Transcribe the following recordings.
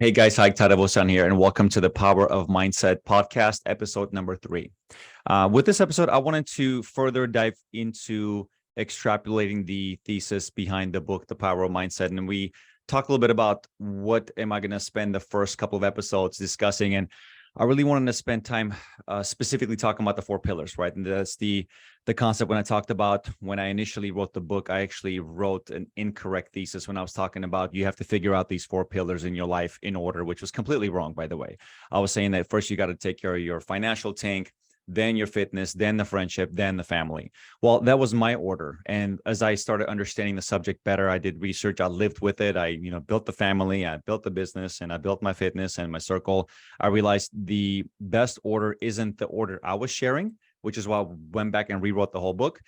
Hey guys, Hayk here, and welcome to the Power of Mindset podcast, episode number 3. With this episode, I wanted to further dive into extrapolating the thesis behind the book, The Power of Mindset. And we talk a little bit about what am I going to spend the first couple of episodes discussing. And I really wanted to spend time specifically talking about the 4 pillars, right? And that's the concept when I initially wrote the book. I actually wrote an incorrect thesis when I was talking about you have to figure out these 4 pillars in your life in order, which was completely wrong, by the way. I was saying that first you got to take care of your financial tank, then your fitness, then the friendship, then the family. Well, that was my order. And as I started understanding the subject better, I did research, I lived with it. I, built the family, I built the business, and I built my fitness and my circle. I realized the best order isn't the order I was sharing, which is why I went back and rewrote the whole book.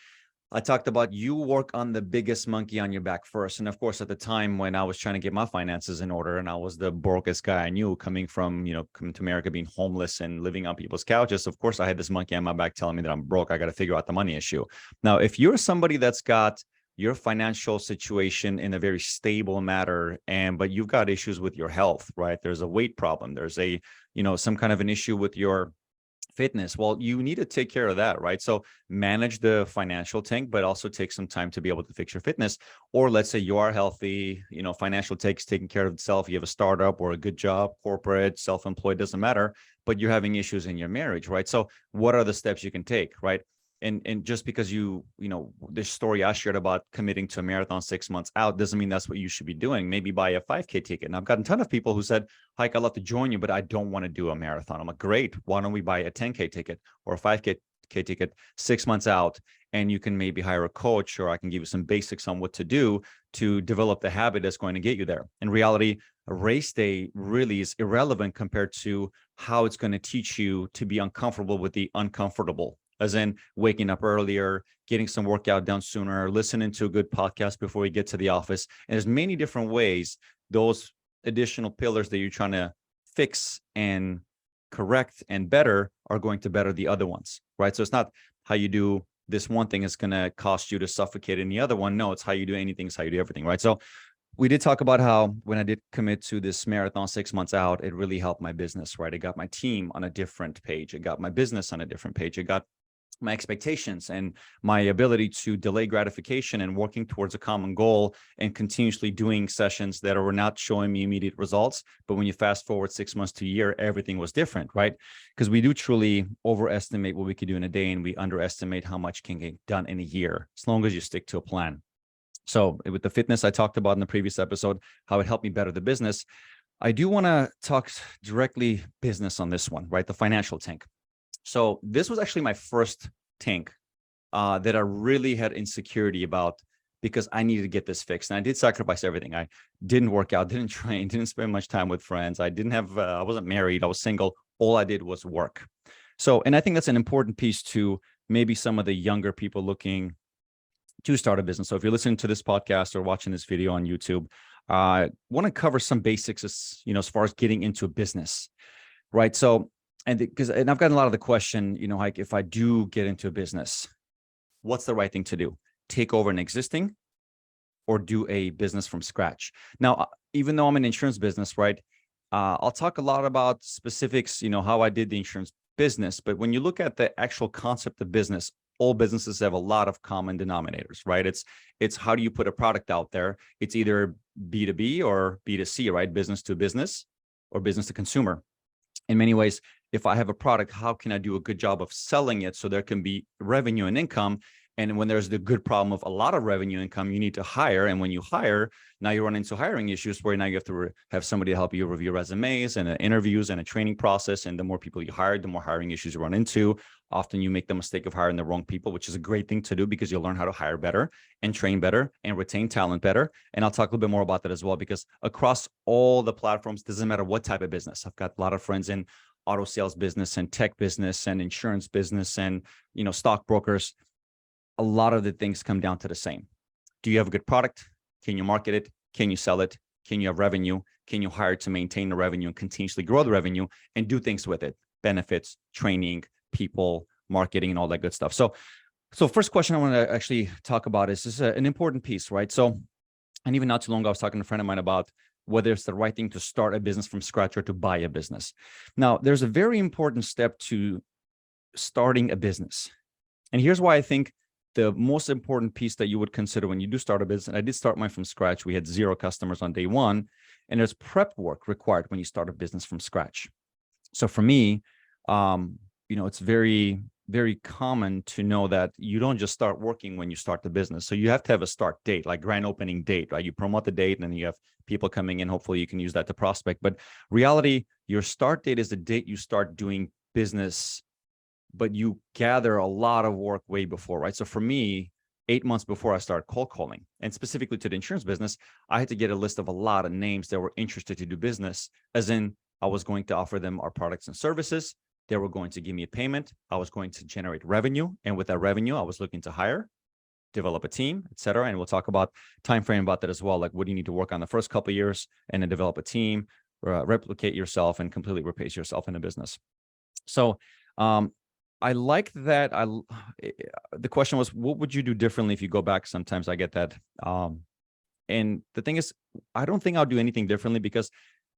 I talked about you work on the biggest monkey on your back first. And of course, at the time when I was trying to get my finances in order and I was the brokest guy I knew coming to America, being homeless and living on people's couches, of course, I had this monkey on my back telling me that I'm broke. I got to figure out the money issue. Now, if you're somebody that's got your financial situation in a very stable matter, but you've got issues with your health, right? There's a weight problem. There's some kind of an issue with your fitness. Well, you need to take care of that, right? So manage the financial tank, but also take some time to be able to fix your fitness. Or let's say you are healthy, financial take's taking care of itself. You have a startup or a good job, corporate, self-employed, doesn't matter, but you're having issues in your marriage, right? So what are the steps you can take, right? And just because this story I shared about committing to a marathon 6 months out doesn't mean that's what you should be doing. Maybe buy a 5K ticket. And I've gotten a ton of people who said, Hike, I'd love to join you, but I don't want to do a marathon. I'm like, great. Why don't we buy a 10K ticket or a 5K ticket 6 months out? And you can maybe hire a coach, or I can give you some basics on what to do to develop the habit that's going to get you there. In reality, a race day really is irrelevant compared to how it's going to teach you to be uncomfortable with the uncomfortable. As in waking up earlier, getting some workout done sooner, listening to a good podcast before we get to the office. And there's many different ways those additional pillars that you're trying to fix and correct and better are going to better the other ones, right? So it's not how you do this one thing is going to cost you to suffocate in the other one. No, it's how you do anything, it's how you do everything, right? So we did talk about how when I did commit to this marathon 6 months out, it really helped my business, right? It got my team on a different page. It got my business on a different page. It got my expectations and my ability to delay gratification and working towards a common goal and continuously doing sessions that were not showing me immediate results. But when you fast forward 6 months to a year, everything was different, right? Because we do truly overestimate what we could do in a day, and we underestimate how much can get done in a year, as long as you stick to a plan. So with the fitness I talked about in the previous episode, how it helped me better the business, I do want to talk directly business on this one, right? The financial tank. So this was actually my first tank that I really had insecurity about, because I needed to get this fixed. And I did sacrifice everything. I didn't work out, didn't train, didn't spend much time with friends. I wasn't married. I was single. All I did was work. So, and I think that's an important piece to maybe some of the younger people looking to start a business. So if you're listening to this podcast or watching this video on YouTube, I want to cover some basics as far as getting into a business, right? So, and I've gotten a lot of the question, like, if I do get into a business, what's the right thing to do? Take over an existing or do a business from scratch? Now, even though I'm in insurance business, right? I'll talk a lot about specifics, how I did the insurance business. But when you look at the actual concept of business, all businesses have a lot of common denominators, right? It's how do you put a product out there? It's either B2B or B2C, right? Business to business or business to consumer. In many ways, if I have a product, how can I do a good job of selling it so there can be revenue and income? And when there's the good problem of a lot of revenue income, you need to hire. And when you hire, now you run into hiring issues where now you have to have somebody to help you review resumes and interviews and a training process. And the more people you hire, the more hiring issues you run into. Often you make the mistake of hiring the wrong people, which is a great thing to do because you'll learn how to hire better and train better and retain talent better. And I'll talk a little bit more about that as well, because across all the platforms, doesn't matter what type of business. I've got a lot of friends in auto sales business and tech business and insurance business and, stockbrokers. A lot of the things come down to the same. Do you have a good product? Can you market it? Can you sell it? Can you have revenue? Can you hire to maintain the revenue and continuously grow the revenue and do things with it? Benefits, training, people, marketing, and all that good stuff. So first question I want to actually talk about is an important piece, right? So, and even not too long ago, I was talking to a friend of mine about whether it's the right thing to start a business from scratch or to buy a business. Now, there's a very important step to starting a business. And here's why I think the most important piece that you would consider when you do start a business, and I did start mine from scratch. We had 0 customers on day 1, and there's prep work required when you start a business from scratch. So for me, it's very, very common to know that you don't just start working when you start the business. So you have to have a start date, like grand opening date, right? You promote the date and then you have people coming in. Hopefully you can use that to prospect. But reality, your start date is the date you start doing business, but you gather a lot of work way before, right? So for me, 8 months before I started cold calling, and specifically to the insurance business, I had to get a list of a lot of names that were interested to do business, as in I was going to offer them our products and services. They were going to give me a payment. I was going to generate revenue. And with that revenue, I was looking to hire, develop a team, et cetera. And we'll talk about time frame about that as well. Like, what do you need to work on the first couple of years, and then develop a team, replicate yourself, and completely replace yourself in a business. So I like that. The question was, what would you do differently if you go back? Sometimes I get that. And the thing is, I don't think I'll do anything differently, because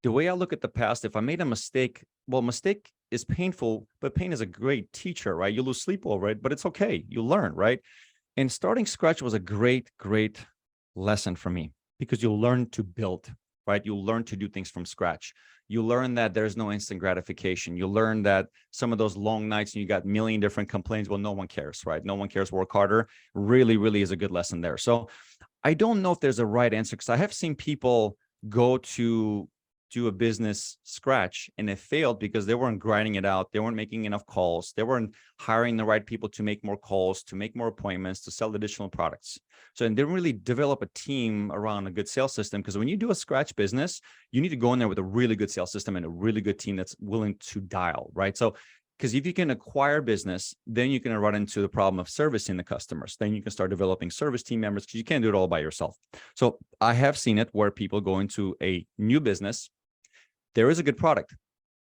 the way I look at the past, if I made a mistake, well, mistake is painful, but pain is a great teacher, right? You lose sleep over it, but it's okay. You learn, right? And starting scratch was a great, great lesson for me, because you'll learn to build, right? You'll learn to do things from scratch. You learn that there's no instant gratification. You learn that some of those long nights and you got a million different complaints. Well, no one cares, right? No one cares. Work harder. Really, really is a good lesson there. So I don't know if there's a right answer, because I have seen people go to do a business scratch and it failed because they weren't grinding it out. They weren't making enough calls. They weren't hiring the right people to make more calls, to make more appointments, to sell additional products. So, and they didn't really develop a team around a good sales system, because when you do a scratch business, you need to go in there with a really good sales system and a really good team that's willing to dial, right? So, because if you can acquire business, then you can run into the problem of servicing the customers. Then you can start developing service team members, because you can't do it all by yourself. So I have seen it where people go into a new business. There is a good product.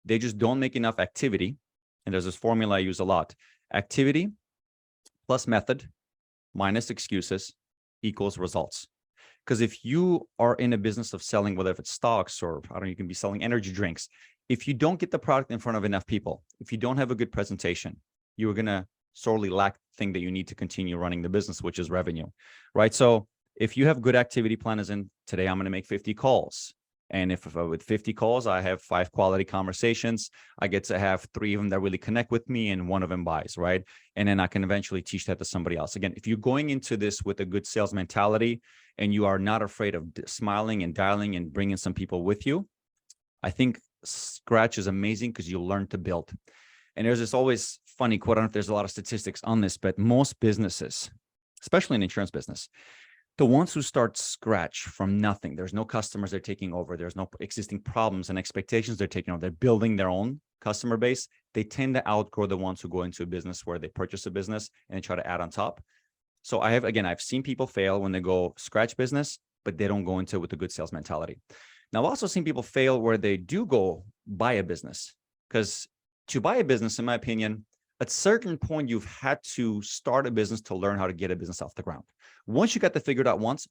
They just don't make enough activity. And there's this formula I use a lot. Activity plus method minus excuses equals results. Because if you are in a business of selling, whether if it's stocks or I don't know, you can be selling energy drinks. If you don't get the product in front of enough people, if you don't have a good presentation, you're going to sorely lack the thing that you need to continue running the business, which is revenue, right? So if you have good activity plan, as in today, I'm going to make 50 calls. And if with 50 calls, I have 5 quality conversations, I get to have 3 of them that really connect with me and 1 of them buys, right? And then I can eventually teach that to somebody else. Again, if you're going into this with a good sales mentality and you are not afraid of smiling and dialing and bringing some people with you, I think scratch is amazing, because you'll learn to build. And there's this always funny quote. I don't know if there's a lot of statistics on this, but most businesses, especially in insurance business, the ones who start scratch from nothing, there's no customers they're taking over, there's no existing problems and expectations they're taking over, they're building their own customer base, they tend to outgrow the ones who go into a business where they purchase a business and they try to add on top. So I've seen people fail when they go scratch business, but they don't go into it with a good sales mentality. Now, I've also seen people fail where they do go buy a business, because to buy a business, in my opinion, at a certain point, you've had to start a business to learn how to get a business off the ground. Once you got that figured out once,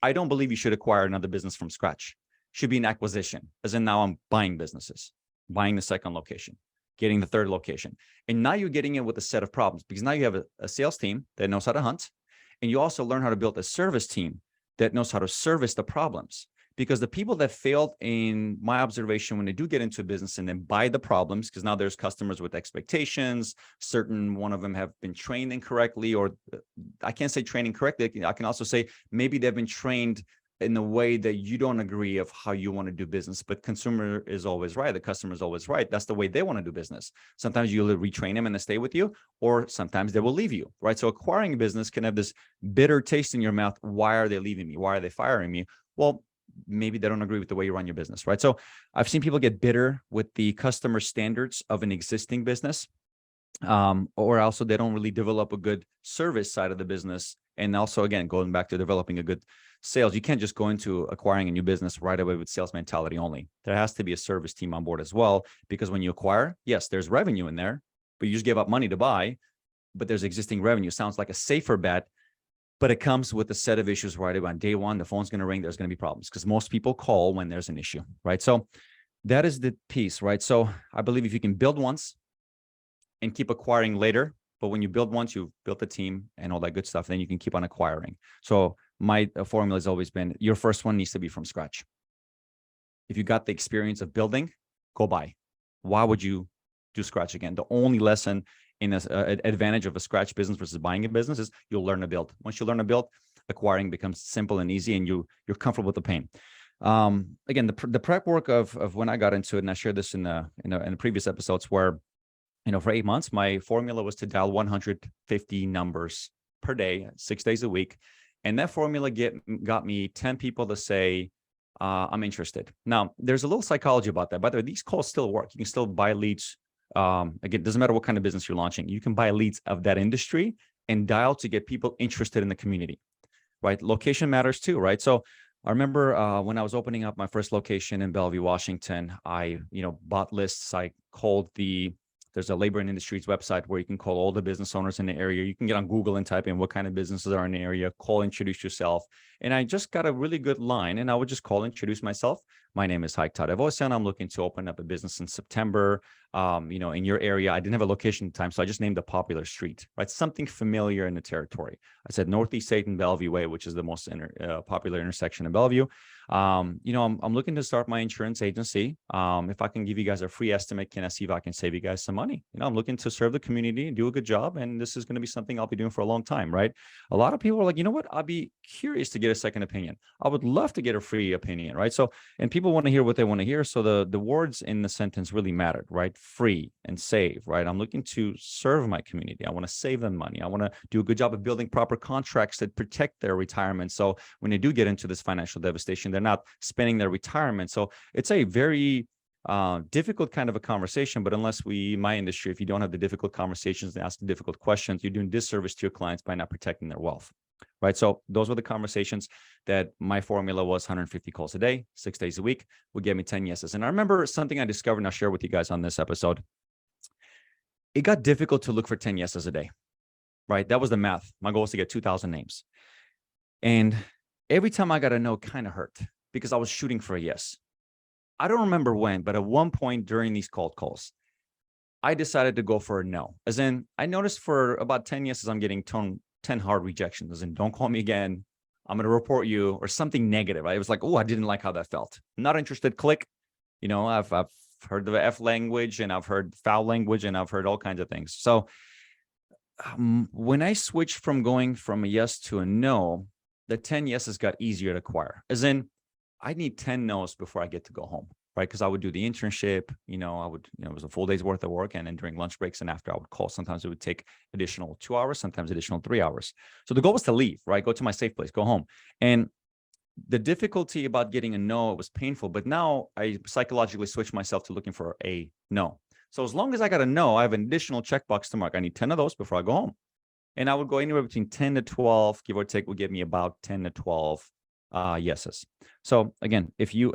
I don't believe you should acquire another business from scratch. It should be an acquisition, as in now I'm buying businesses, buying the second location, getting the third location. And now you're getting in with a set of problems, because now you have a sales team that knows how to hunt. And you also learn how to build a service team that knows how to service the problems. Because the people that failed, in my observation, when they do get into a business and then buy the problems, because now there's customers with expectations, certain one of them have been trained incorrectly, or I can't say training correctly. I can also say maybe they've been trained in a way that you don't agree of how you want to do business, but consumer is always right. The customer is always right. That's the way they want to do business. Sometimes you'll retrain them and they stay with you, or sometimes they will leave you, right? So acquiring a business can have this bitter taste in your mouth. Why are they leaving me? Why are they firing me? Well, maybe they don't agree with the way you run your business, right? So I've seen people get bitter with the customer standards of an existing business, or also they don't really develop a good service side of the business. And also, again, going back to developing a good sales, you can't just go into acquiring a new business right away with sales mentality only. There has to be a service team on board as well, because when you acquire, yes, there's revenue in there, but you just give up money to buy, but there's existing revenue. Sounds like a safer bet. but it comes with a set of issues right away. On day one, the phone's going to ring. There's going to be problems because most people call when there's an issue, right? So that is the piece, right? So I believe if you can build once and keep acquiring later, but when you build once, you've built a team and all that good stuff, then you can keep on acquiring. So my formula has always been, your first one needs to be from scratch. If you got the experience of building, go buy. Why would you do scratch again? The only lesson in an advantage of a scratch business versus buying a business is you'll learn to build. Once you learn to build, acquiring becomes simple and easy, and you're comfortable with the pain. Again, the prep work of when I got into it, and I shared this in the previous episodes, where for 8 months, my formula was to dial 150 numbers per day, 6 days a week, and that formula got me 10 people to say, I'm interested. Now, there's a little psychology about that. By the way, these calls still work. You can still buy leads. Again, it doesn't matter what kind of business you're launching. You can buy leads of that industry and dial to get people interested in the community, right? Location matters too, right? So I remember when I was opening up my first location in Bellevue, Washington, I bought lists. I called there's a labor and industries website where you can call all the business owners in the area. You can get on Google and type in what kind of businesses are in the area, call, introduce yourself. And I just got a really good line, and I would just call, introduce myself. My name is Hayk, and I'm looking to open up a business in September. In your area. I didn't have a location at the time, so I just named a popular street, right? Something familiar in the territory. I said Northeast 8th and Bellevue Way, which is the most popular intersection in Bellevue. I'm looking to start my insurance agency. If I can give you guys a free estimate, can I see if I can save you guys some money? I'm looking to serve the community and do a good job, and this is going to be something I'll be doing for a long time, right? A lot of people are like, you know what? I'll be curious to get a second opinion. I would love to get a free opinion, right? So, and people want to hear what they want to hear. So the words in the sentence really mattered, right? Free and save, right? I'm looking to serve my community. I want to save them money. I want to do a good job of building proper contracts that protect their retirement. So when they do get into this financial devastation, they're not spending their retirement. So it's a very difficult kind of a conversation, but unless my industry, if you don't have the difficult conversations and ask the difficult questions, you're doing disservice to your clients by not protecting their wealth, right? So those were the conversations that my formula was 150 calls a day, 6 days a week, would get me 10 yeses. And I remember something I discovered, and I'll share with you guys on this episode. It got difficult to look for 10 yeses a day, right? That was the math. My goal was to get 2,000 names. And every time I got a no, it kind of hurt because I was shooting for a yes. I don't remember when, but at one point during these cold calls, I decided to go for a no. As in, I noticed for about 10 yeses, I'm getting 10 hard rejections. As in, don't call me again. I'm going to report you, or something negative. I was like, oh, I didn't like how that felt. Not interested, click. I've heard the F language, and I've heard foul language, and I've heard all kinds of things. So when I switched from going from a yes to a no, the 10 yeses got easier to acquire. As in, I need 10 no's before I get to go home, right? Because I would do the internship, it was a full day's worth of work. And then during lunch breaks and after, I would call. Sometimes it would take additional 2 hours, sometimes additional 3 hours. So the goal was to leave, right? Go to my safe place, go home. And the difficulty about getting a no, it was painful. But now I psychologically switched myself to looking for a no. So as long as I got a no, I have an additional checkbox to mark. I need 10 of those before I go home. And I would go anywhere between 10 to 12, give or take, would give me about 10 to 12 yeses. So again, if you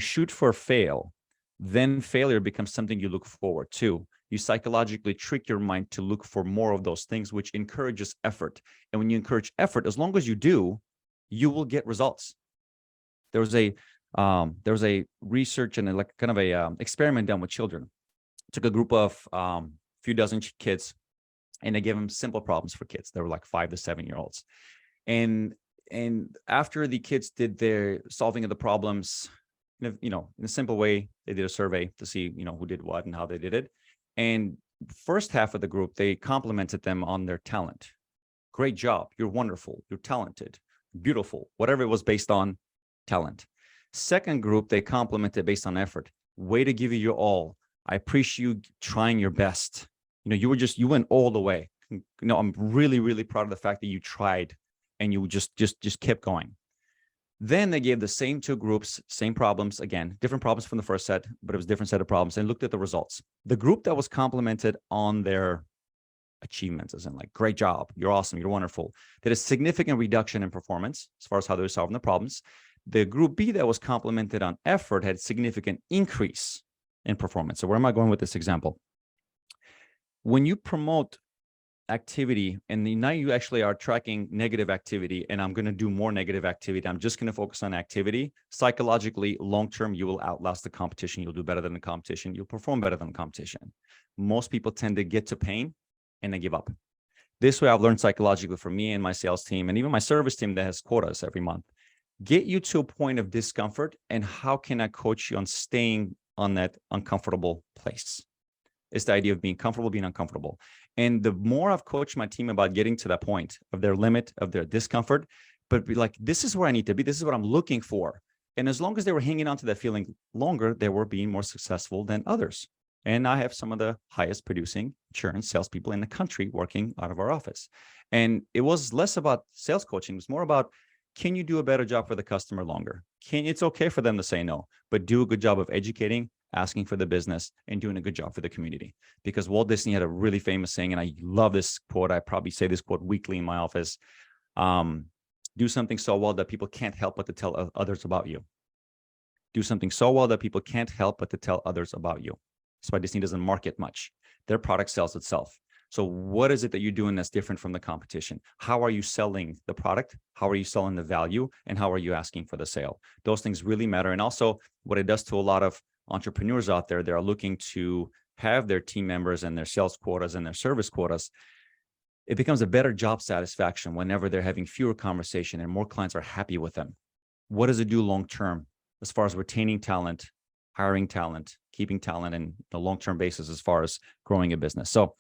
shoot for fail, then failure becomes something you look forward to. You psychologically trick your mind to look for more of those things, which encourages effort. And when you encourage effort, as long as you do, you will get results. There was a research and like kind of a experiment done with children. Took a group of few dozen kids, and they gave them simple problems for kids. They were like 5 to 7 year olds. And after the kids did their solving of the problems, in a simple way, they did a survey to see, who did what and how they did it. And first half of the group, they complimented them on their talent. Great job. You're wonderful. You're talented, beautiful, whatever it was based on talent. Second group, they complimented based on effort. Way to give you your all. I appreciate you trying your best. You went all the way. I'm really, really proud of the fact that you tried and you just kept going. Then they gave the same two groups, same problems, again, different problems from the first set, but it was a different set of problems, and looked at the results. The group that was complimented on their achievements, as in like, great job, you're awesome, you're wonderful, did a significant reduction in performance as far as how they were solving the problems. The group B that was complimented on effort had significant increase in performance. So where am I going with this example? When you promote activity, and now you actually are tracking negative activity, and I'm going to do more negative activity. I'm just going to focus on activity. Psychologically, long-term, you will outlast the competition. You'll do better than the competition. You'll perform better than the competition. Most people tend to get to pain and they give up. This way, I've learned psychologically from me and my sales team, and even my service team that has quotas every month. Get you to a point of discomfort, and how can I coach you on staying on that uncomfortable place? It's the idea of being comfortable, being uncomfortable. And the more I've coached my team about getting to that point of their limit, of their discomfort, but be like, this is where I need to be. This is what I'm looking for. And as long as they were hanging on to that feeling longer, they were being more successful than others. And I have some of the highest producing insurance salespeople in the country working out of our office. And it was less about sales coaching. It was more about, can you do a better job for the customer longer? It's okay for them to say no, but do a good job of educating, asking for the business, and doing a good job for the community. Because Walt Disney had a really famous saying, and I love this quote. I probably say this quote weekly in my office. Do something so well that people can't help but to tell others about you. Do something so well that people can't help but to tell others about you. That's why Disney doesn't market much. Their product sells itself. So what is it that you're doing that's different from the competition? How are you selling the product? How are you selling the value? And how are you asking for the sale? Those things really matter. And also what it does to a lot of entrepreneurs out there, they are looking to have their team members and their sales quotas and their service quotas. It becomes a better job satisfaction whenever they're having fewer conversation and more clients are happy with them. What does it do long-term as far as retaining talent, hiring talent, keeping talent, and the long-term basis as far as growing a business? So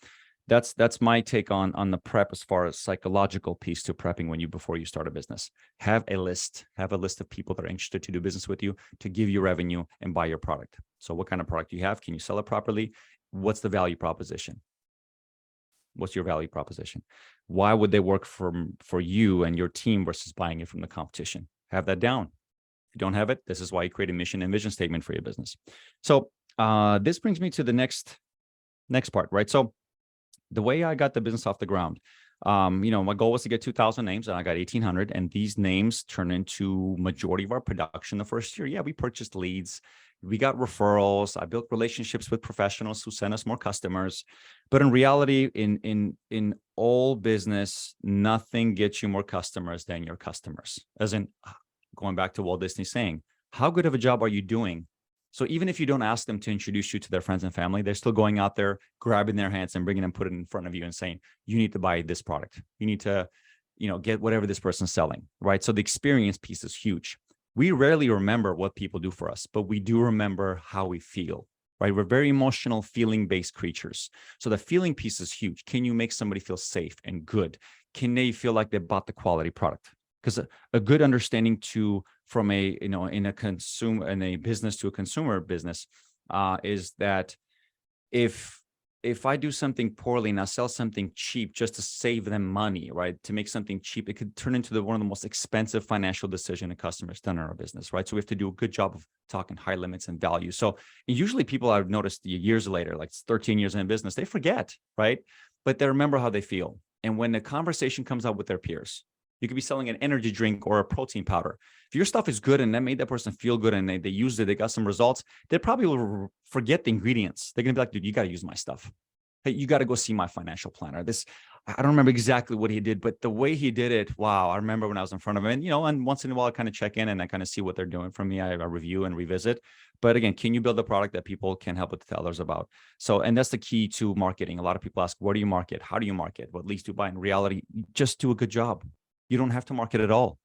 that's my take on the prep as far as psychological piece to prepping before you start a business. Have a list of people that are interested to do business with you, to give you revenue and buy your product. So what kind of product do you have? Can you sell it properly? What's the value proposition? What's your value proposition? Why would they work for you and your team versus buying it from the competition? Have that down. If you don't have it, this is why you create a mission and vision statement for your business. So this brings me to the next part, right? So the way I got the business off the ground, my goal was to get 2,000 names, and I got 1,800. And these names turned into majority of our production the first year. Yeah, we purchased leads, we got referrals. I built relationships with professionals who sent us more customers. But in reality, in all business, nothing gets you more customers than your customers. As in, going back to Walt Disney saying, how good of a job are you doing? So even if you don't ask them to introduce you to their friends and family, they're still going out there, grabbing their hands and bringing them, put it in front of you and saying, you need to buy this product. You need to, get whatever this person's selling, right? So the experience piece is huge. We rarely remember what people do for us, but we do remember how we feel, right? We're very emotional, feeling-based creatures. So the feeling piece is huge. Can you make somebody feel safe and good? Can they feel like they bought the quality product? Because a good understanding from a in a business to a consumer business is that if I do something poorly and I sell something cheap just to save them money, right? To make something cheap, it could turn into one of the most expensive financial decisions a customer's done in our business, right? So we have to do a good job of talking high limits and value. So usually people I've noticed years later, like 13 years in business, they forget, right? But they remember how they feel. And when the conversation comes up with their peers, you could be selling an energy drink or a protein powder. If your stuff is good and that made that person feel good and they used it, they got some results, they probably will forget the ingredients. They're going to be like, dude, you got to use my stuff. Hey, you got to go see my financial planner. I don't remember exactly what he did, but the way he did it, wow. I remember when I was in front of him, and once in a while I kind of check in and I kind of see what they're doing for me. I review and revisit. But again, can you build a product that people can help with tell others about? So, and that's the key to marketing. A lot of people ask, where do you market? How do you market? What leads to buy? In reality, just do a good job. You don't have to market at all.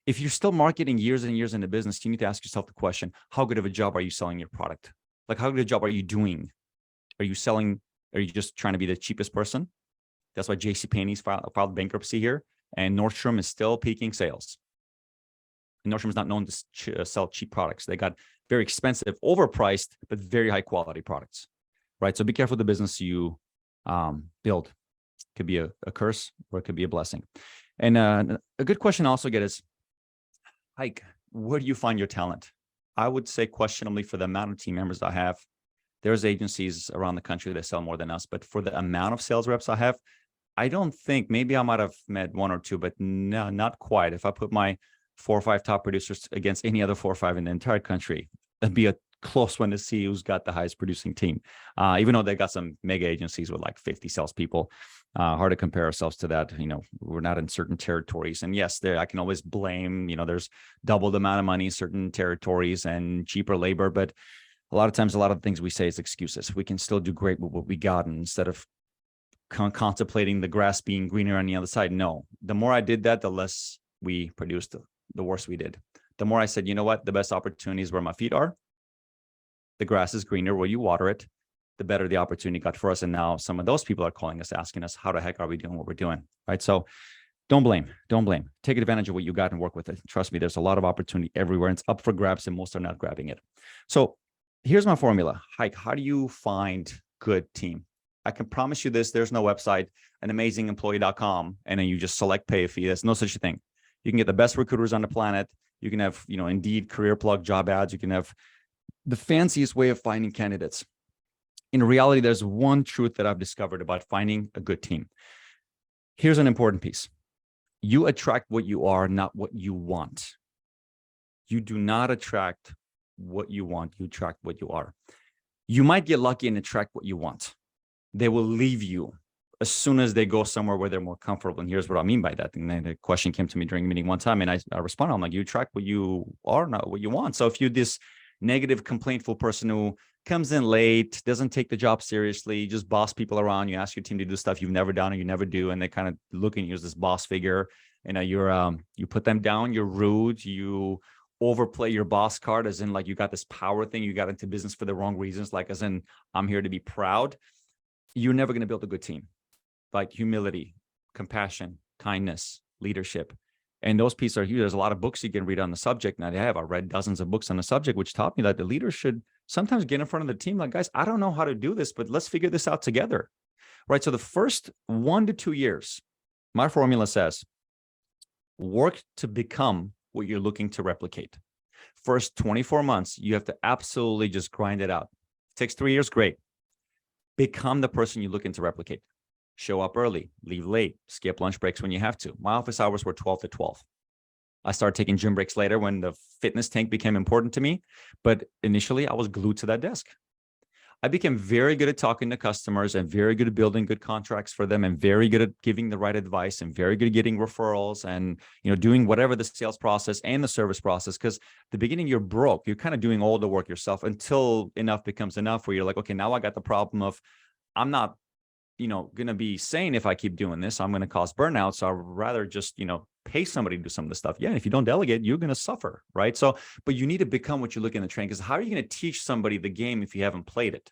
If you're still marketing years and years into business, you need to ask yourself the question, how good of a job are you selling your product? Like, how good a job are you doing? Are you just trying to be the cheapest person? That's why JCPenney's filed bankruptcy here. And Nordstrom is still peaking sales. And Nordstrom is not known to sell cheap products. They got very expensive, overpriced, but very high quality products, right? So be careful the business you build. It could be a curse or it could be a blessing. And a good question I also get is, Hayk, where do you find your talent? I would say questionably for the amount of team members I have. There's agencies around the country that sell more than us, but for the amount of sales reps I have, I don't think, maybe I might have met one or two, but no, not quite. If I put my 4 or 5 top producers against any other 4 or 5 in the entire country, it'd be a close one to see who's got the highest producing team. Even though they got some mega agencies with like 50 salespeople, hard to compare ourselves to that. We're not in certain territories. And yes, I can always blame, there's double the amount of money in certain territories and cheaper labor. But a lot of times, a lot of the things we say is excuses. We can still do great with what we got. And instead of contemplating the grass being greener on the other side, no. The more I did that, the less we produced, the worse we did. The more I said, you know what, the best opportunity is where my feet are. The grass is greener where you water it, the better the opportunity got for us. And now some of those people are calling us, asking us, how the heck are we doing what we're doing, right? So don't blame. Take advantage of what you got and work with it. Trust me, there's a lot of opportunity everywhere, and it's up for grabs, and most are not grabbing it. So here's my formula. Hayk, how do you find good team? I can promise you this, there's no website, anamazingemployee.com, and then you just select pay a fee. There's no such a thing. You can get the best recruiters on the planet. You can have, Indeed, career plug, job ads. You can have the fanciest way of finding candidates. In reality, there's one truth that I've discovered about finding a good team. Here's an important piece. You attract what you are, not what you want. You do not attract what you want. You attract what you are. You might get lucky and attract what you want. They will leave you as soon as they go somewhere where they're more comfortable. And here's what I mean by that. And then the question came to me during a meeting one time, and I responded, I'm like, you attract what you are, not what you want. So if you're this negative, complaintful person who comes in late, doesn't take the job seriously, just boss people around, you ask your team to do stuff you've never done or you never do, and they kind of look at you as this boss figure, and you put them down, you're rude, you overplay your boss card, as in like you got this power thing, you got into business for the wrong reasons, like as in I'm here to be proud, you're never going to build a good team. Like humility, compassion, kindness, leadership. And those pieces are huge. There's a lot of books you can read on the subject. And I've read dozens of books on the subject, which taught me that the leader should sometimes get in front of the team. Like, guys, I don't know how to do this, but let's figure this out together. Right. So the first 1 to 2 years, my formula says, work to become what you're looking to replicate. First 24 months, you have to absolutely just grind it out. It takes 3 years, great. Become the person you're looking to replicate. Show up early, leave late, skip lunch breaks when you have to. My office hours were 12 to 12. I started taking gym breaks later when the fitness tank became important to me. But initially, I was glued to that desk. I became very good at talking to customers and very good at building good contracts for them and very good at giving the right advice and very good at getting referrals and doing whatever the sales process and the service process. Because the beginning, you're broke. You're kind of doing all the work yourself until enough becomes enough where you're like, okay, now I got the problem of I'm not going to be sane if I keep doing this. I'm going to cause burnout. So I'd rather just, pay somebody to do some of the stuff. Yeah. If you don't delegate, you're going to suffer. Right. So, but you need to become what you look in the train, because how are you going to teach somebody the game if you haven't played it?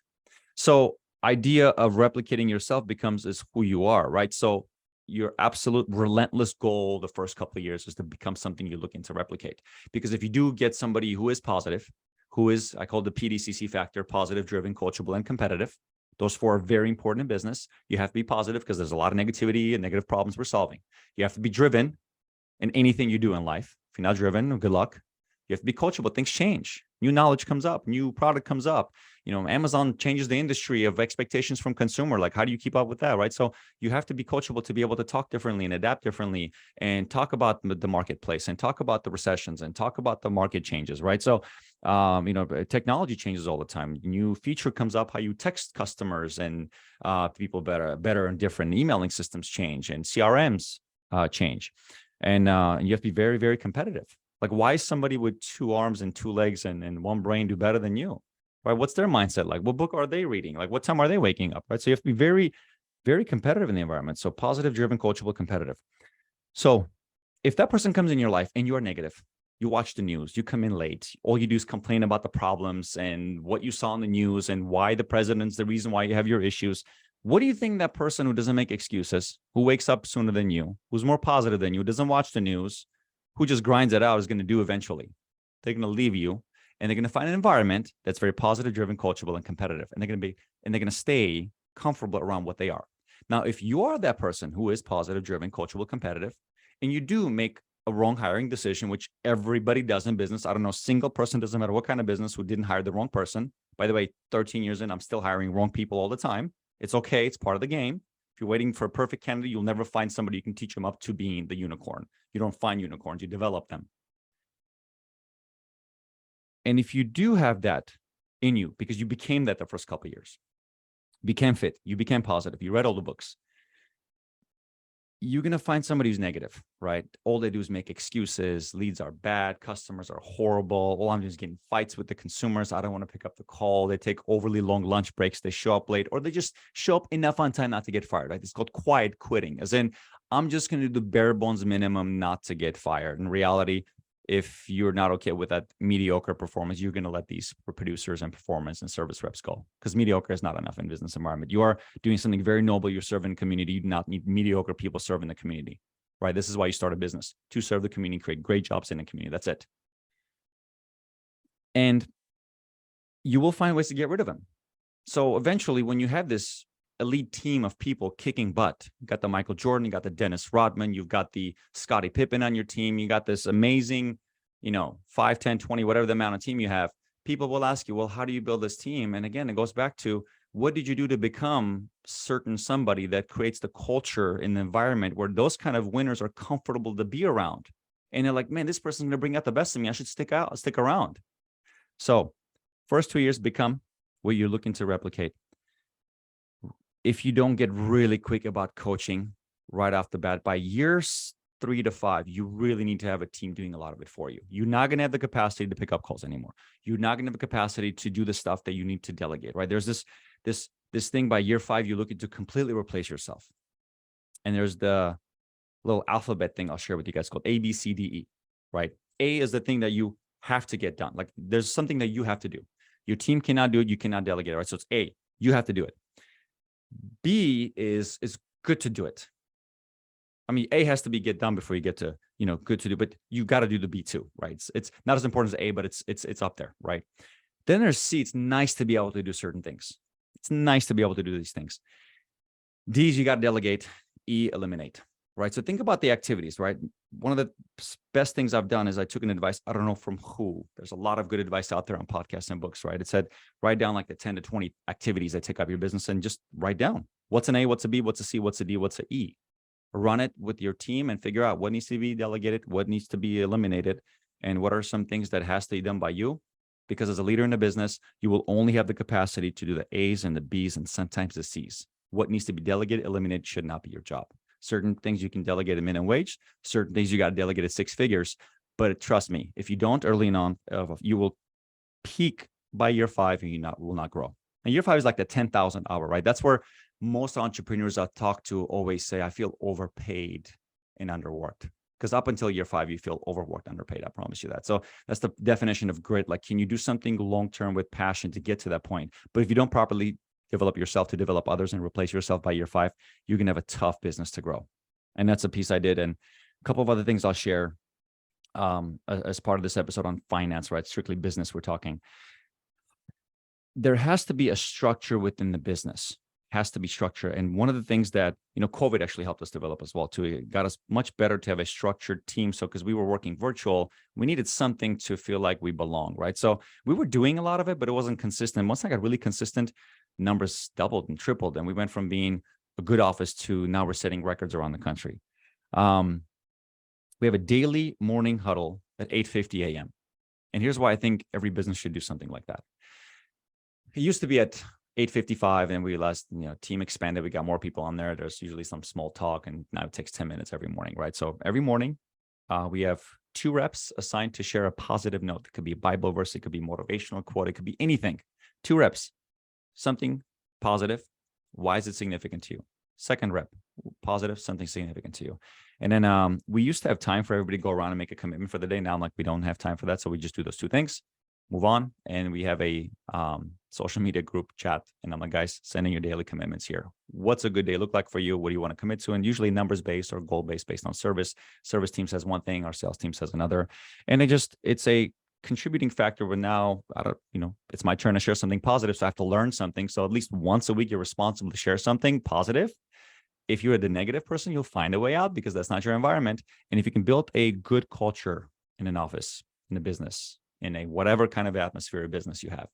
So idea of replicating yourself is who you are. Right. So your absolute relentless goal the first couple of years is to become something you're looking to replicate. Because if you do get somebody who is positive, who is, I call the PDCC factor, positive, driven, coachable, and competitive. Those 4 are very important in business. You have to be positive because there's a lot of negativity and negative problems we're solving. You have to be driven in anything you do in life. If you're not driven, good luck. You have to be coachable. Things change. New knowledge comes up. New product comes up. Amazon changes the industry of expectations from consumer. Like, how do you keep up with that, right? So you have to be coachable to be able to talk differently and adapt differently and talk about the marketplace and talk about the recessions and talk about the market changes, right? So, technology changes all the time. New feature comes up, how you text customers and people better and different. Emailing systems change and CRMs change. And you have to be very, very competitive. Like, why is somebody with 2 arms and 2 legs and 1 brain do better than you? Right? What's their mindset like? What book are they reading? Like, what time are they waking up? Right? So you have to be very, very competitive in the environment. So positive, driven, coachable, competitive. So if that person comes in your life and you are negative, you watch the news, you come in late, all you do is complain about the problems and what you saw in the news and why the president's the reason why you have your issues. What do you think that person who doesn't make excuses, who wakes up sooner than you, who's more positive than you, doesn't watch the news, who just grinds it out is going to do eventually? They're going to leave you, and they're going to find an environment that's very positive, driven, coachable, and competitive. And they're going to stay comfortable around what they are. Now, if you are that person who is positive, driven, coachable, competitive, and you do make a wrong hiring decision, which everybody does in business. I don't know, single person, doesn't matter what kind of business, who didn't hire the wrong person. By the way, 13 years in, I'm still hiring wrong people all the time. It's okay. It's part of the game. If you're waiting for a perfect candidate, you'll never find somebody you can teach them up to being the unicorn. You don't find unicorns, you develop them. And if you do have that in you because you became that the first couple of years. You became fit. You became positive. You read all the books. You're going to find somebody who's negative, right? All they do is make excuses. Leads are bad. Customers are horrible. All I'm doing is getting fights with the consumers. I don't want to pick up the call. They take overly long lunch breaks. They show up late, or they just show up enough on time not to get fired, right? It's called quiet quitting, as in, I'm just going to do the bare bones minimum not to get fired. In reality, if you're not okay with that mediocre performance, you're going to let these producers and performance and service reps go, because mediocre is not enough in business environment. You are doing something very noble. You're serving the community. You do not need mediocre people serving the community, right? This is why you start a business, to serve the community, create great jobs in the community. That's it. And you will find ways to get rid of them. So eventually, when you have this elite team of people kicking butt, you got the Michael Jordan, you got the Dennis Rodman, you've got the Scottie Pippen on your team, you got this amazing, 5, 10, 20, whatever the amount of team you have, people will ask you, well, how do you build this team? And again, it goes back to, what did you do to become certain somebody that creates the culture in the environment where those kind of winners are comfortable to be around? And they're like, man, this person's going to bring out the best of me. I should stick around. So first 2 years, become what you're looking to replicate. If you don't get really quick about coaching right off the bat, by years 3 to 5, you really need to have a team doing a lot of it for you. You're not going to have the capacity to pick up calls anymore. You're not going to have the capacity to do the stuff that you need to delegate, right? There's this thing by year 5, you're looking to completely replace yourself. And there's the little alphabet thing I'll share with you guys called A, B, C, D, E, right? A is the thing that you have to get done. Like, there's something that you have to do. Your team cannot do it. You cannot delegate it, right? So it's A, you have to do it. B is good to do it. I mean, A has to be get done before you get to, good to do, but you got to do the B too, right? It's not as important as A, but it's up there, right? Then there's C. It's nice to be able to do certain things. It's nice to be able to do these things. D's, you got to delegate. E, eliminate, right? So think about the activities, right? One of the best things I've done is I took an advice, I don't know from who. There's a lot of good advice out there on podcasts and books, right? It said, write down like the 10 to 20 activities that take up your business and just write down what's an A, what's a B, what's a C, what's a D, what's a E. Run it with your team and figure out what needs to be delegated, what needs to be eliminated, and what are some things that has to be done by you. Because as a leader in the business, you will only have the capacity to do the A's and the B's and sometimes the C's. What needs to be delegated, eliminated should not be your job. Certain things you can delegate at minimum wage, certain things you got to delegate at 6 figures. But trust me, if you don't early on, you will peak by year 5 and you will not grow. And year 5 is like the 10,000 hour, right? That's where most entrepreneurs I talk to always say, I feel overpaid and underworked. Because up until year 5, you feel overworked, underpaid. I promise you that. So that's the definition of grit. Like, can you do something long-term with passion to get to that point? But if you don't properly develop yourself to develop others and replace yourself by year 5, you're going to have a tough business to grow. And that's a piece I did. And a couple of other things I'll share as part of this episode on finance, right? Strictly business we're talking. There has to be a structure within the business. Has to be structure. And one of the things that, COVID actually helped us develop as well too. It got us much better to have a structured team. So because we were working virtual, we needed something to feel like we belong, right? So we were doing a lot of it, but it wasn't consistent. Once I got really consistent, numbers doubled and tripled. And we went from being a good office to now we're setting records around the country. We have a daily morning huddle at 8:50 a.m. And here's why I think every business should do something like that. It used to be at 8:55, and we realized, team expanded. We got more people on there. There's usually some small talk, and now it takes 10 minutes every morning, right? So every morning, we have 2 reps assigned to share a positive note. It could be a Bible verse. It could be motivational quote. It could be anything. 2 reps, something positive. Why is it significant to you? Second rep, positive, something significant to you. And then we used to have time for everybody to go around and make a commitment for the day. Now I'm like, we don't have time for that. So we just do those 2 things, move on. And we have a social media group chat. And I'm like, guys, send in your daily commitments here. What's a good day look like for you? What do you want to commit to? And usually numbers-based or goal-based based on service. Service team says one thing, our sales team says another. And it's a contributing factor where now, it's my turn to share something positive. So I have to learn something. So at least once a week, you're responsible to share something positive. If you're the negative person, you'll find a way out because that's not your environment. And if you can build a good culture in an office, in a business, in a whatever kind of atmosphere of business you have,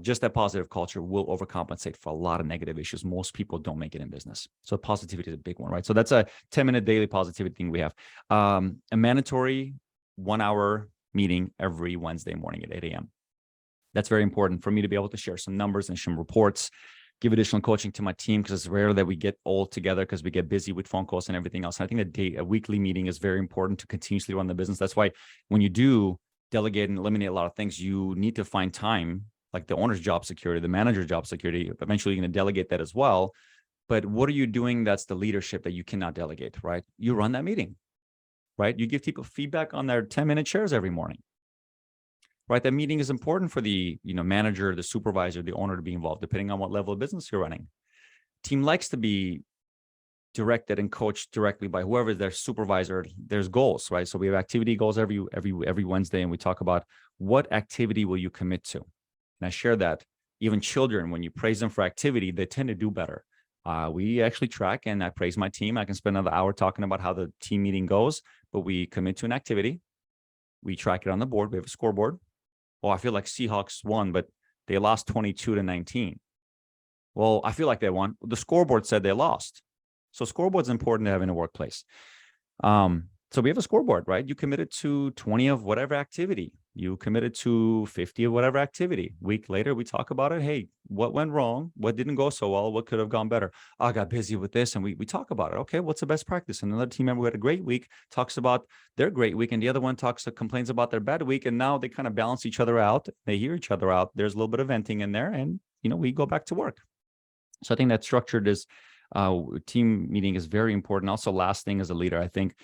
just that positive culture will overcompensate for a lot of negative issues. Most people don't make it in business. So positivity is a big one, right? So that's a 10-minute daily positivity thing we have. A mandatory 1-hour meeting every Wednesday morning at 8 a.m. That's very important for me to be able to share some numbers and some reports, give additional coaching to my team, because it's rare that we get all together because we get busy with phone calls and everything else. And I think a weekly meeting is very important to continuously run the business. That's why when you do delegate and eliminate a lot of things, you need to find time, like the owner's job security, the manager's job security. Eventually, you're going to delegate that as well. But what are you doing that's the leadership that you cannot delegate, right? You run that meeting, right? You give people feedback on their 10-minute shares every morning. Right, that meeting is important for the manager, the supervisor, the owner to be involved, depending on what level of business you're running. Team likes to be directed and coached directly by whoever is their supervisor. There's goals, right? So we have activity goals every Wednesday, and we talk about what activity will you commit to. And I share that even children, when you praise them for activity, they tend to do better. We actually track, and I praise my team. I can spend another hour talking about how the team meeting goes, but we commit to an activity. We track it on the board. We have a scoreboard. Well, I feel like Seahawks won, but they lost 22-19. Well, I feel like they won. The scoreboard said they lost. So scoreboard's important to have in a workplace. So we have a scoreboard, right? You committed to 20 of whatever activity. You committed to 50 of whatever activity. Week later, we talk about it. Hey, what went wrong? What didn't go so well? What could have gone better? I got busy with this, and we talk about it. Okay, what's the best practice? And another team member who had a great week talks about their great week, and the other one complains about their bad week, and now they kind of balance each other out. They hear each other out. There's a little bit of venting in there, and we go back to work. So I think that structured is team meeting is very important. Also, last thing as a leader, I think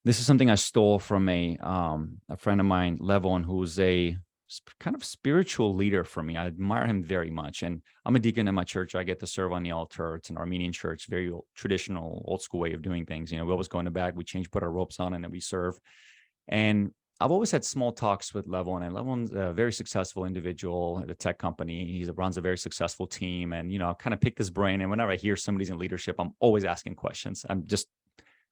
this is something I stole from a friend of mine, Levon, who's a kind of spiritual leader for me. I admire him very much. And I'm a deacon in my church. I get to serve on the altar. It's an Armenian church, very traditional, old school way of doing things. We always go in the back, we put our ropes on, and then we serve. And I've always had small talks with Levon, and Levon's a very successful individual at a tech company. He runs a very successful team, and I kind of pick his brain. And whenever I hear somebody's in leadership, I'm always asking questions. I'm just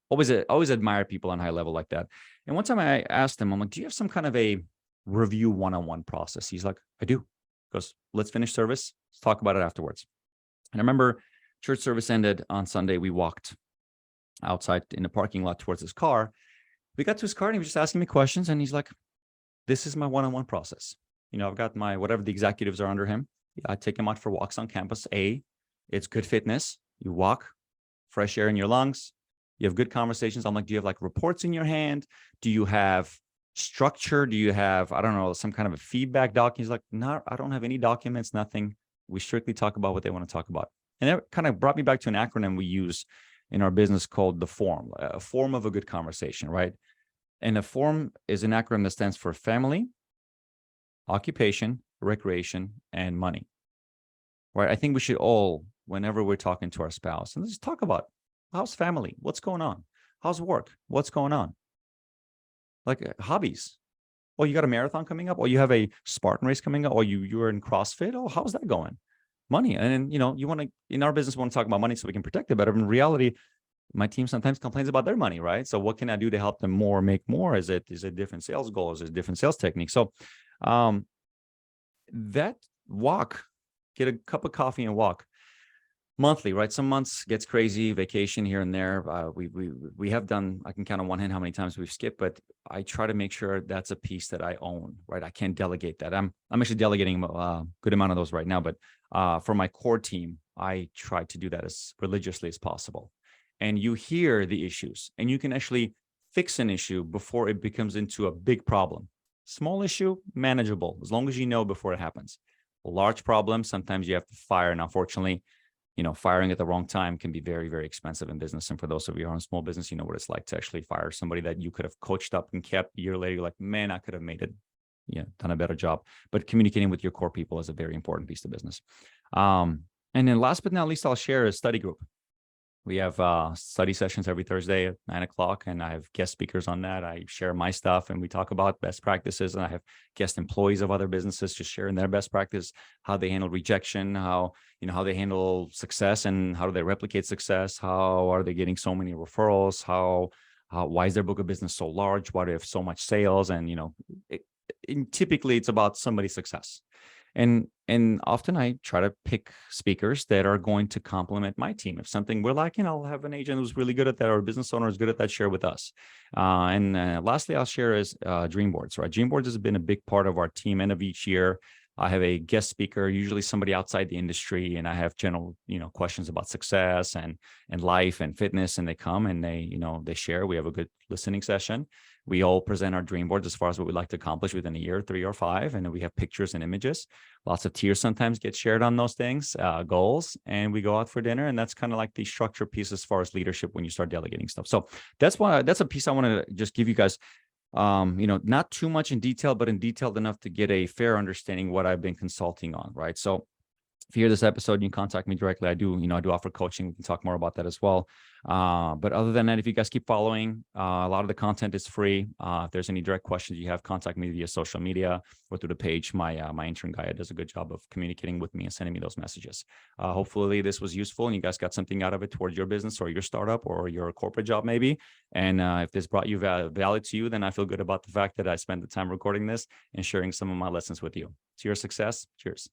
always admire people on high level like that. And one time I asked him, I'm like, do you have some kind of a review one-on-one process? He's like, I do. He goes, let's finish service. Let's talk about it afterwards. And I remember church service ended on Sunday. We walked outside in the parking lot towards his car. We got to his car and he was just asking me questions. And he's like, this is my one-on-one process. I've got my, whatever the executives are under him. I take him out for walks on campus. It's good fitness. You walk, fresh air in your lungs. You have good conversations. I'm like, do you have like reports in your hand? Do you have structure? Do you have, I don't know, some kind of a feedback doc? He's like, no, I don't have any documents, nothing. We strictly talk about what they want to talk about. And that kind of brought me back to an acronym we use in our business called the FORM, a form of a good conversation, right? And a FORM is an acronym that stands for family, occupation, recreation, and money, right? I think we should all, whenever we're talking to our spouse, and let's talk about how's family, what's going on? How's work? What's going on? Like hobbies. Oh, you got a marathon coming up? Or you have a Spartan race coming up? Or you're in CrossFit? Oh, how's that going? Money. And you want to, in our business, we want to talk about money so we can protect it better. But in reality, my team sometimes complains about their money, right? So what can I do to help them make more? Is it different sales goals? Is it different sales techniques? So that walk, get a cup of coffee and walk. Monthly, right? Some months gets crazy, vacation here and there. We have done, I can count on one hand how many times we've skipped, but I try to make sure that's a piece that I own, right? I can't delegate that. I'm actually delegating a good amount of those right now, but for my core team, I try to do that as religiously as possible. And you hear the issues, and you can actually fix an issue before it becomes into a big problem. Small issue, manageable, as long as you know before it happens. A large problem, sometimes you have to fire, and unfortunately, firing at the wrong time can be very, very expensive in business. And for those of you who are in small business, you know what it's like to actually fire somebody that you could have coached up and kept. A year later, you're like, man, I could have made it, done a better job. But communicating with your core people is a very important piece of business. And then last but not least, I'll share a study group. We have study sessions every Thursday at 9:00, and I have guest speakers on that. I share my stuff, and we talk about best practices. And I have guest employees of other businesses just sharing their best practice, how they handle rejection, how they handle success, and how do they replicate success? How are they getting so many referrals? Why is their book of business so large? Why do they have so much sales? And typically it's about somebody's success. And often I try to pick speakers that are going to complement my team. If something we're lacking, I'll have an agent who's really good at that, or a business owner who's good at that, share with us. And lastly, I'll share is dream boards, right? Dream boards has been a big part of our team end of each year. I have a guest speaker, usually somebody outside the industry, and I have general, questions about success and life and fitness, and they come and they share. We have a good listening session. We all present our dream boards as far as what we'd like to accomplish within a year, 3 or 5, and then we have pictures and images. Lots of tears sometimes get shared on those things, goals, and we go out for dinner, and that's kind of like the structure piece as far as leadership when you start delegating stuff. So that's a piece I want to just give you guys. Not too much in detail, but in detailed enough to get a fair understanding what I've been consulting on, right? So if you hear this episode, you can contact me directly. I do offer coaching. We can talk more about that as well. But other than that, if you guys keep following, a lot of the content is free. If there's any direct questions you have, contact me via social media or through the page. My intern guy does a good job of communicating with me and sending me those messages. Hopefully this was useful and you guys got something out of it towards your business or your startup or your corporate job maybe. And if this brought you value to you, then I feel good about the fact that I spent the time recording this and sharing some of my lessons with you. To your success. Cheers.